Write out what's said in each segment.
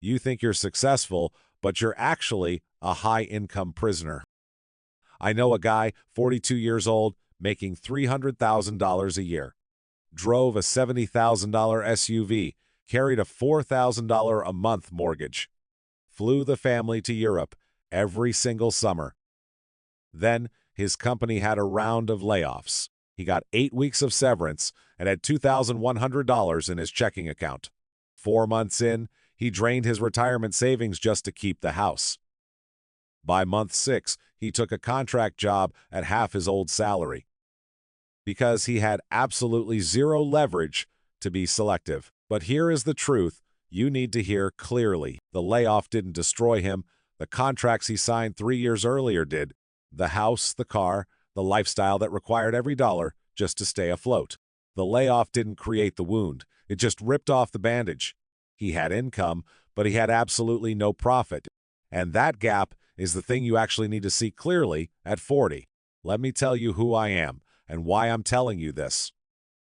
You think you're successful, but you're actually a high-income prisoner. I know a guy, 42 years old, making $300,000 a year. Drove a $70,000 SUV, carried a $4,000 a month mortgage. Flew the family to Europe every single summer. Then his company had a round of layoffs. He got 8 weeks of severance and had $2,100 in his checking account. 4 months in, he drained his retirement savings just to keep the house. By month 6, he took a contract job at half his old salary. Because he had absolutely zero leverage to be selective. But here is the truth you need to hear clearly. The layoff didn't destroy him. The contracts he signed 3 years earlier did. The house, the car, the lifestyle that required every dollar just to stay afloat. The layoff didn't create the wound. It just ripped off the bandage. He had income, but he had absolutely no profit. And that gap is the thing you actually need to see clearly at 40. Let me tell you who I am and why I'm telling you this.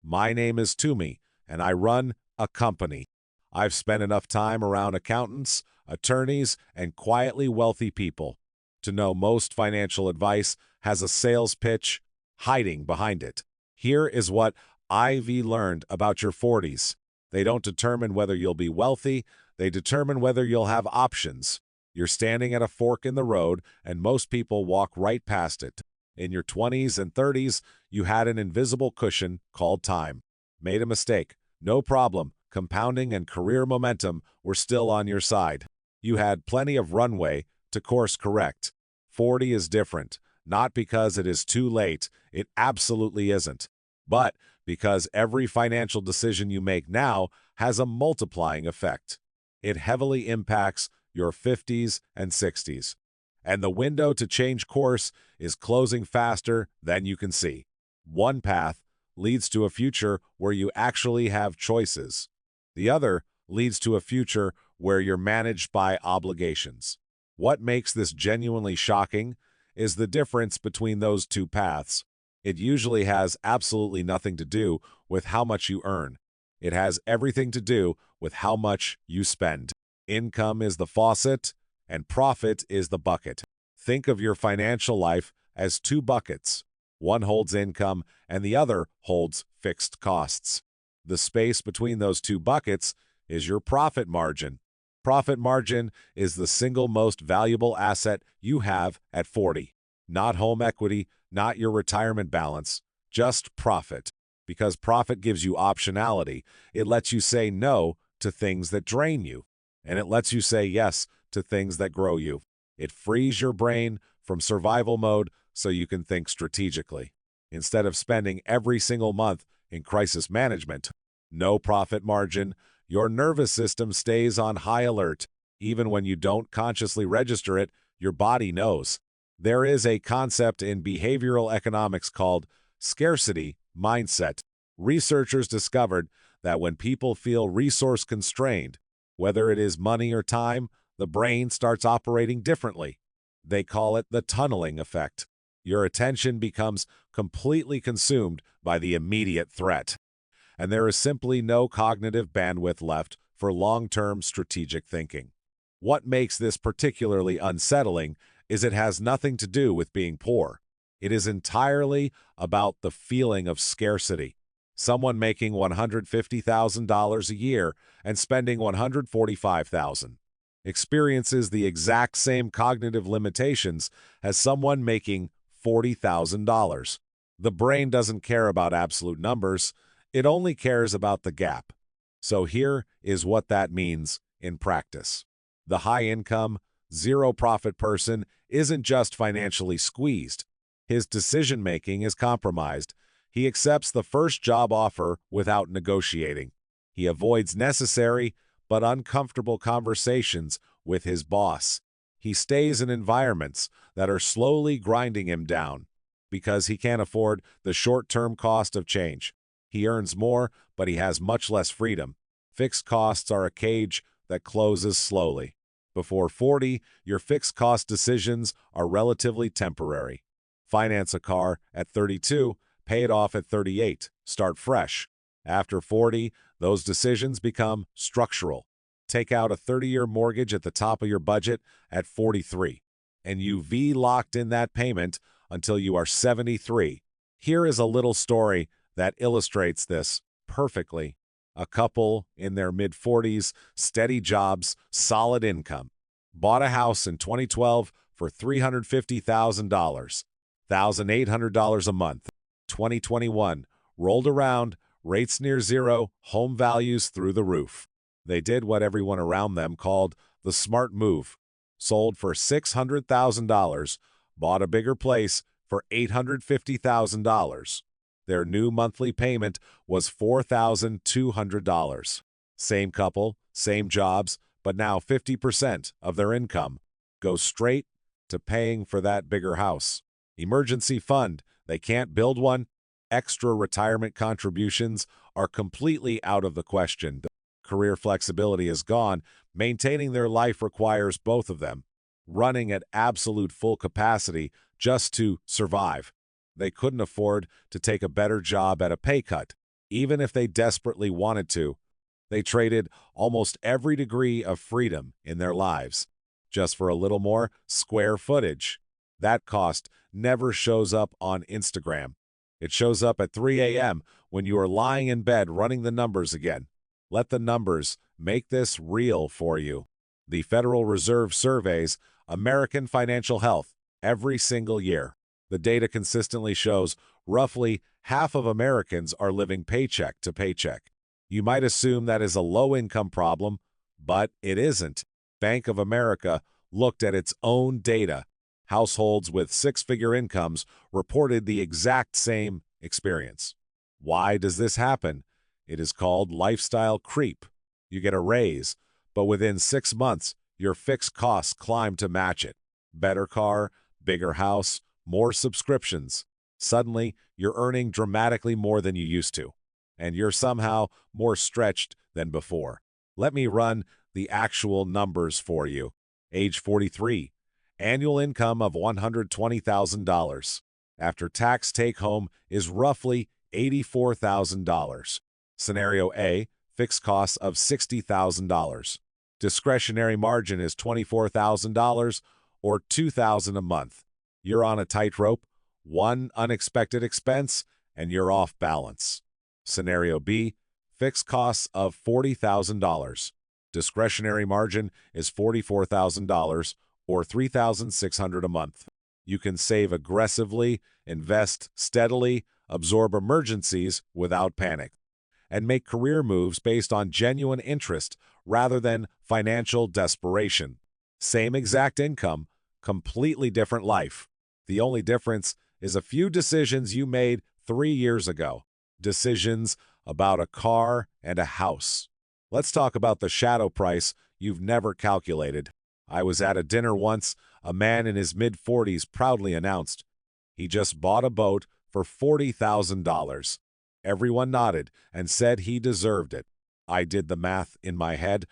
My name is Toomey, and I run a company. I've spent enough time around accountants, attorneys, and quietly wealthy people to know most financial advice has a sales pitch hiding behind it. Here is what I've learned about your 40s. They don't determine whether you'll be wealthy, they determine whether you'll have options. You're standing at a fork in the road, and most people walk right past it. In your 20s and 30s, you had an invisible cushion called time. Made a mistake. No problem. Compounding and career momentum were still on your side. You had plenty of runway to course correct. 40 is different, not because it is too late, it absolutely isn't, but because every financial decision you make now has a multiplying effect. It heavily impacts your 50s and 60s. And the window to change course is closing faster than you can see. One path leads to a future where you actually have choices. The other leads to a future where you're managed by obligations. What makes this genuinely shocking is the difference between those two paths. It usually has absolutely nothing to do with how much you earn. It has everything to do with how much you spend. Income is the faucet, and profit is the bucket. Think of your financial life as two buckets. One holds income, and the other holds fixed costs. The space between those two buckets is your profit margin. Profit margin is the single most valuable asset you have at 40. Not home equity, not your retirement balance, just profit. Because profit gives you optionality. It lets you say no to things that drain you, and it lets you say yes to things that grow you. It frees your brain from survival mode so you can think strategically. Instead of spending every single month in crisis management, no profit margin, your nervous system stays on high alert. Even when you don't consciously register it, your body knows. There is a concept in behavioral economics called scarcity mindset. Researchers discovered that when people feel resource constrained, whether it is money or time, the brain starts operating differently. They call it the tunneling effect. Your attention becomes completely consumed by the immediate threat, and there is simply no cognitive bandwidth left for long-term strategic thinking. What makes this particularly unsettling is it has nothing to do with being poor. It is entirely about the feeling of scarcity. Someone making $150,000 a year and spending $145,000 experiences the exact same cognitive limitations as someone making $40,000. The brain doesn't care about absolute numbers, it only cares about the gap. So here is what that means in practice. The high-income, zero-profit person isn't just financially squeezed. His decision-making is compromised. He accepts the first job offer without negotiating. He avoids necessary but uncomfortable conversations with his boss. He stays in environments that are slowly grinding him down because he can't afford the short-term cost of change. He earns more, but he has much less freedom. Fixed costs are a cage that closes slowly. Before 40, your fixed cost decisions are relatively temporary. Finance a car at 32, pay it off at 38, start fresh. After 40, those decisions become structural. Take out a 30-year mortgage at the top of your budget at 43, and you V-locked in that payment until you are 73. Here is a little story that illustrates this perfectly. A couple in their mid-40s, steady jobs, solid income, bought a house in 2012 for $350,000, $1,800 a month. 2021 rolled around, rates near zero, home values through the roof. They did what everyone around them called the smart move. Sold for $600,000, bought a bigger place for $850,000. Their new monthly payment was $4,200. Same couple, same jobs, but now 50% of their income goes straight to paying for that bigger house. Emergency fund, they can't build one. Extra retirement contributions are completely out of the question. Career flexibility is gone. Maintaining their life requires both of them, running at absolute full capacity just to survive. They couldn't afford to take a better job at a pay cut, even if they desperately wanted to. They traded almost every degree of freedom in their lives just for a little more square footage. That cost never shows up on Instagram. It shows up at 3 a.m. when you are lying in bed running the numbers again. Let the numbers make this real for you. The Federal Reserve surveys American financial health every single year. The data consistently shows roughly half of Americans are living paycheck to paycheck. You might assume that is a low-income problem, but it isn't. Bank of America looked at its own data. Households with six-figure incomes reported the exact same experience. Why does this happen? It is called lifestyle creep. You get a raise, but within 6 months, your fixed costs climb to match it. Better car, bigger house, more subscriptions. Suddenly, you're earning dramatically more than you used to, and you're somehow more stretched than before. Let me run the actual numbers for you. Age 43, annual income of $120,000. After tax take-home is roughly $84,000. Scenario A, fixed costs of $60,000. Discretionary margin is $24,000 or $2,000 a month. You're on a tightrope, one unexpected expense, and you're off balance. Scenario B, fixed costs of $40,000. Discretionary margin is $44,000 or $3,600 a month. You can save aggressively, invest steadily, absorb emergencies without panic, and make career moves based on genuine interest rather than financial desperation. Same exact income, completely different life. The only difference is a few decisions you made 3 years ago. Decisions about a car and a house. Let's talk about the shadow price you've never calculated. I was at a dinner once. A man in his mid-40s proudly announced he just bought a boat for $40,000. Everyone nodded and said he deserved it. I did the math in my head.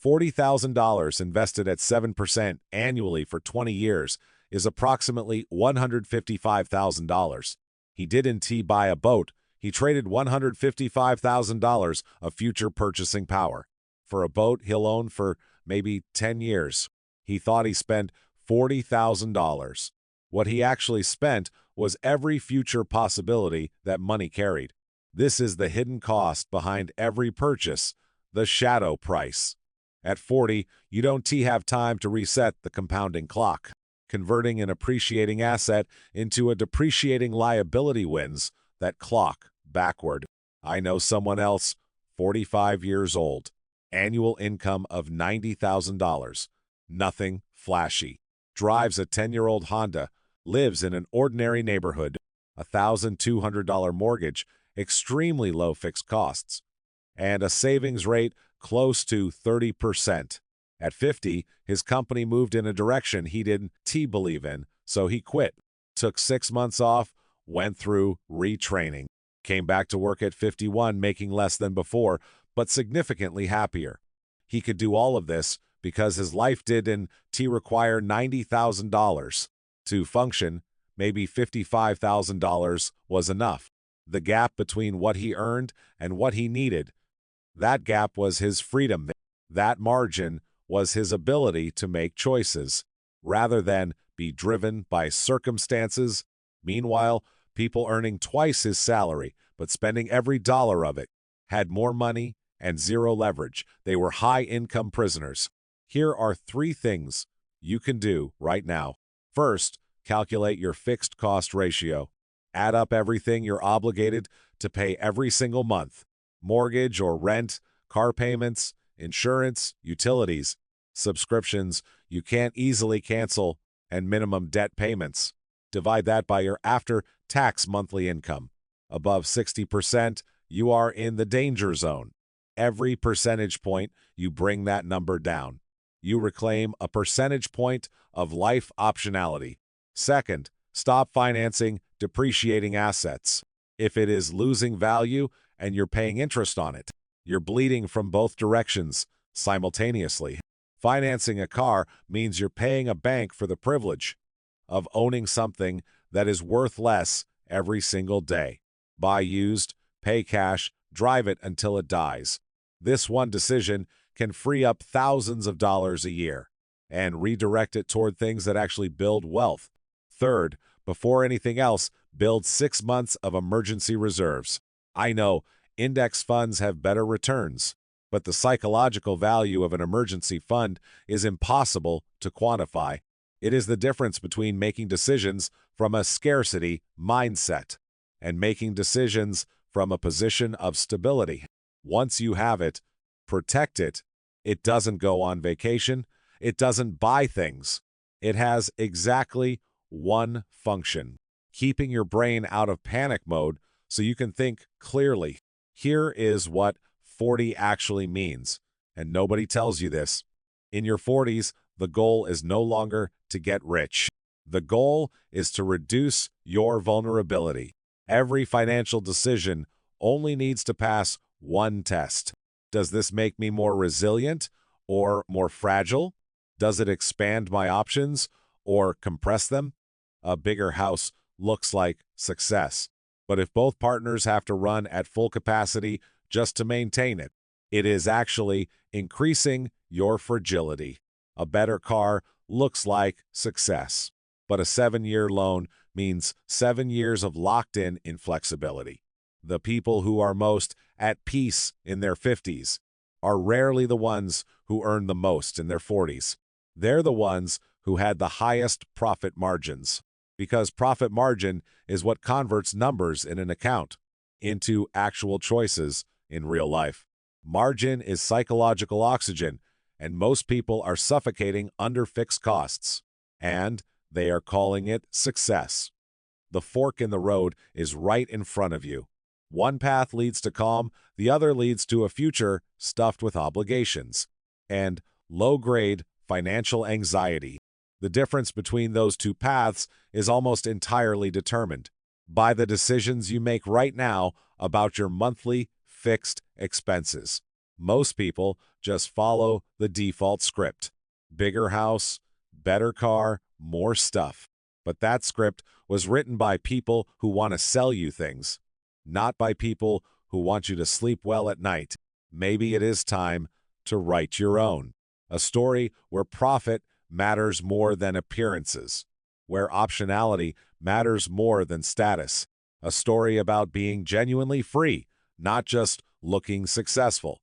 $40,000 invested at 7% annually for 20 years is approximately $155,000. He didn't buy a boat. He traded $155,000 of future purchasing power for a boat he'll own for maybe 10 years. He thought he spent $40,000. What he actually spent was every future possibility that money carried. This is the hidden cost behind every purchase, the shadow price. At 40, you don't have time to reset the compounding clock. Converting an appreciating asset into a depreciating liability wins that clock backward. I know someone else, 45 years old, annual income of $90,000, nothing flashy, drives a 10-year-old Honda, lives in an ordinary neighborhood, $1,200 mortgage, extremely low fixed costs, and a savings rate close to 30%. At 50, his company moved in a direction he didn't believe in, so he quit, took 6 months off, went through retraining, came back to work at 51 making less than before, but significantly happier. He could do all of this because his life didn't require $90,000 to function. Maybe $55,000 was enough. The gap between what he earned and what he needed, that gap was his freedom. That margin was his ability to make choices, rather than be driven by circumstances. Meanwhile, people earning twice his salary, but spending every dollar of it, had more money and zero leverage. They were high-income prisoners. Here are 3 things you can do right now. First, calculate your fixed cost ratio. Add up everything you're obligated to pay every single month: mortgage or rent, car payments, insurance, utilities, subscriptions you can't easily cancel, and minimum debt payments. Divide that by your after-tax monthly income. Above 60%, you are in the danger zone. Every percentage point, you bring that number down. You reclaim a percentage point of life optionality. Second, stop financing depreciating assets. If it is losing value and you're paying interest on it, you're bleeding from both directions simultaneously. Financing a car means you're paying a bank for the privilege of owning something that is worth less every single day. Buy used, pay cash, drive it until it dies. This one decision can free up thousands of dollars a year and redirect it toward things that actually build wealth. Third, before anything else, build 6 months of emergency reserves. I know index funds have better returns, but the psychological value of an emergency fund is impossible to quantify. It is the difference between making decisions from a scarcity mindset and making decisions from a position of stability. Once you have it, protect it. It doesn't go on vacation. It doesn't buy things. It has exactly one function: keeping your brain out of panic mode so you can think clearly. Here is what 40 actually means, and nobody tells you this. In your 40s, the goal is no longer to get rich. The goal is to reduce your vulnerability. Every financial decision only needs to pass one test. Does this make me more resilient or more fragile? Does it expand my options or compress them? A bigger house looks like success. But if both partners have to run at full capacity just to maintain it, it is actually increasing your fragility. A better car looks like success, but a 7-year loan means 7 years of locked-in inflexibility. The people who are most at peace in their 50s are rarely the ones who earn the most in their 40s. They're the ones who had the highest profit margins, because profit margin is what converts numbers in an account into actual choices in real life. Margin is psychological oxygen, and most people are suffocating under fixed costs, and they are calling it success. The fork in the road is right in front of you. One path leads to calm, the other leads to a future stuffed with obligations and low-grade financial anxiety. The difference between those 2 paths is almost entirely determined by the decisions you make right now about your monthly fixed expenses. Most people just follow the default script: bigger house, better car, more stuff. But that script was written by people who want to sell you things, not by people who want you to sleep well at night. Maybe it is time to write your own. A story where profit matters more than appearances, where optionality matters more than status. A story about being genuinely free, not just looking successful.